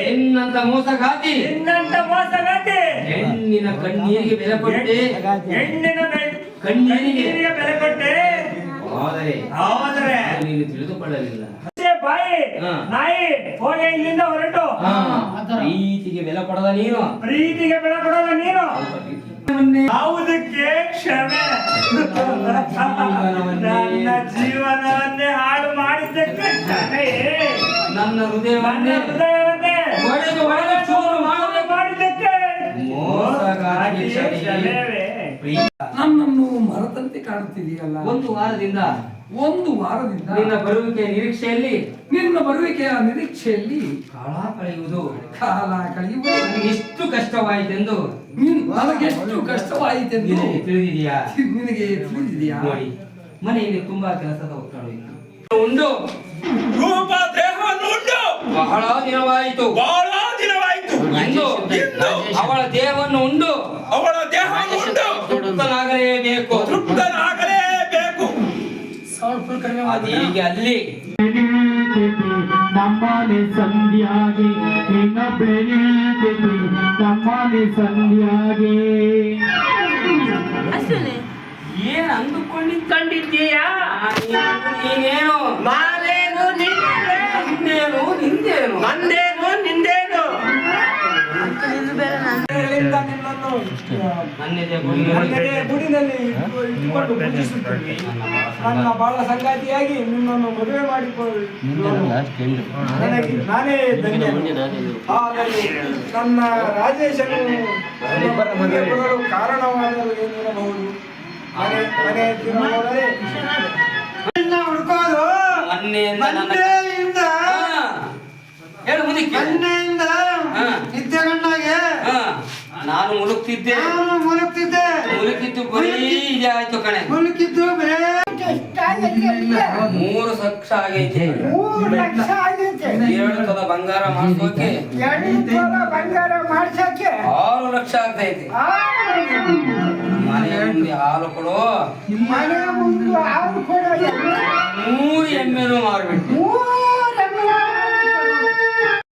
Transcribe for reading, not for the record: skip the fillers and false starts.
ನಿನ್ನಂತ ಮೋಸಗಾತಿ ಹೆಣ್ಣಿನ ಕಣ್ಣೀರಿಗೆ ಬೆಲೆ ಕೊಟ್ಟೆ ಕಣ್ಣೀರಿಗೆ ಬೆಲೆ ಕೊಟ್ಟೆ ಆದರೆ ನೀನು ತಿಳಿದುಕೊಳ್ಳಲಿಲ್ಲ. ನಾಯಿ ಹೋಗಿ ಇಲ್ಲಿಂದ ಹೊರಟು. ಪ್ರೀತಿಗೆ ಬೆಲೆ ಕೊಡದ ನೀನು ಯಾವುದಕ್ಕೆ ಕ್ಷಮೆ? ನನ್ನ ಜೀವನವನ್ನೇ ಹಾಳು ಮಾಡಿದ್ದಕ್ಕೆ ಕ್ಷಮೆಯೇ? ನನ್ನ ಹೃದಯವನ್ನೇ ಒಡೆದು ಚೂರು ಮಾಡಿದ್ದಕ್ಕೆ ಮೋಸಗಾರನಿಗೆ ಕ್ಷಮೆಯೇ? ನನ್ನನ್ನು ಮರೆತಂತೆ ಕಾಣುತ್ತಿದೆಯಲ್ಲ. ಒಂದು ವಾರದಿಂದ ನಿನ್ನ ಬರುವಿಕೆಯ ನಿರೀಕ್ಷೆಯಲ್ಲಿ ಕಾಲ ಕಳೆಯುವುದು ಎಷ್ಟು ಕಷ್ಟವಾಯಿತೆಂದು ನನಗೆಷ್ಟು ಕಷ್ಟವಾಯಿತೆಂದು ತಿಳಿದಿದೆಯಾ? ನಿನಗೆ ತಿಳಿದಿದೆಯಾ? ನೋಡಿ, ಮನೆಯಲ್ಲಿ ತುಂಬಾ ಕೆಲಸದ ಒತ್ತಡ ಉಂಟು. ರೂಪ ದೇಹವನ್ನು ಉಂಟು ಬಹಳ ದಿನವಾಯಿತು ಇಂದು ಅವಳ ದೇಹವನ್ನು ಉಂಡು ತೃಪ್ತನಾಗಲೇಬೇಕು. ಅದೀಗೆ ಅಲ್ಲಿ ನಮ್ಮನೆ ಸಂಧ್ಯಾಗೆ ನಮ್ಮನೆ ಸಂಧ್ಯಾಗೆ ಏನ್ ಅಂದುಕೊಂಡಿದ್ದೀಯಾ? ನೀನೇನು ನಾನೇನು ನಿಂದೇನು ನಂದೇನು ನಿಂದೇನು ಗುಡಿನಲ್ಲಿ ಇಟ್ಟುಕೊಂಡು ಪೂಜಿಸುತ್ತೇನೆ. ನನ್ನ ಬಾಳ ಸಂಗಾತಿಯಾಗಿ ನಿನ್ನನ್ನು ಮದುವೆ ಮಾಡಿಕೊಳ್ಳಲು ನಾನೇ ಧನ್ಯ. ಹಾಗಾಗಿ ನನ್ನ ರಾಜೇಶನು ಬರಲು ಕಾರಣವಾದರೂ ಏನಿರಬಹುದು? ಮನೆ ತಿರುಗಾಡದೆ ಹುಡುಕೋದು ಹೇಳು ಮುದುಕಿ. ನಿತ್ಯಗಣ್ಣಾಗೆ ನಾನು ಮುಳುಗ್ತಿದ್ದೆ ಮುಳುಗಿದ್ದು ಬರೀ ಇದೆ ಆಯ್ತು ಕಣೆ. ಮುಳುಕಿದ್ದು 3 ಲಕ್ಷ ಆಗೈತೆ. 2 ತೊಲ ಬಂಗಾರ ಮಾಡಿಸೋಕೆ 6 ಲಕ್ಷ ಆಗ್ತೈತೆ. ಮನೆ ಮುಂದೆ ಹಾಲು ಕೊಡು, 3 ಎಮ್ಮೆನೂ ಮಾರ್ಬಿಟ್ಟು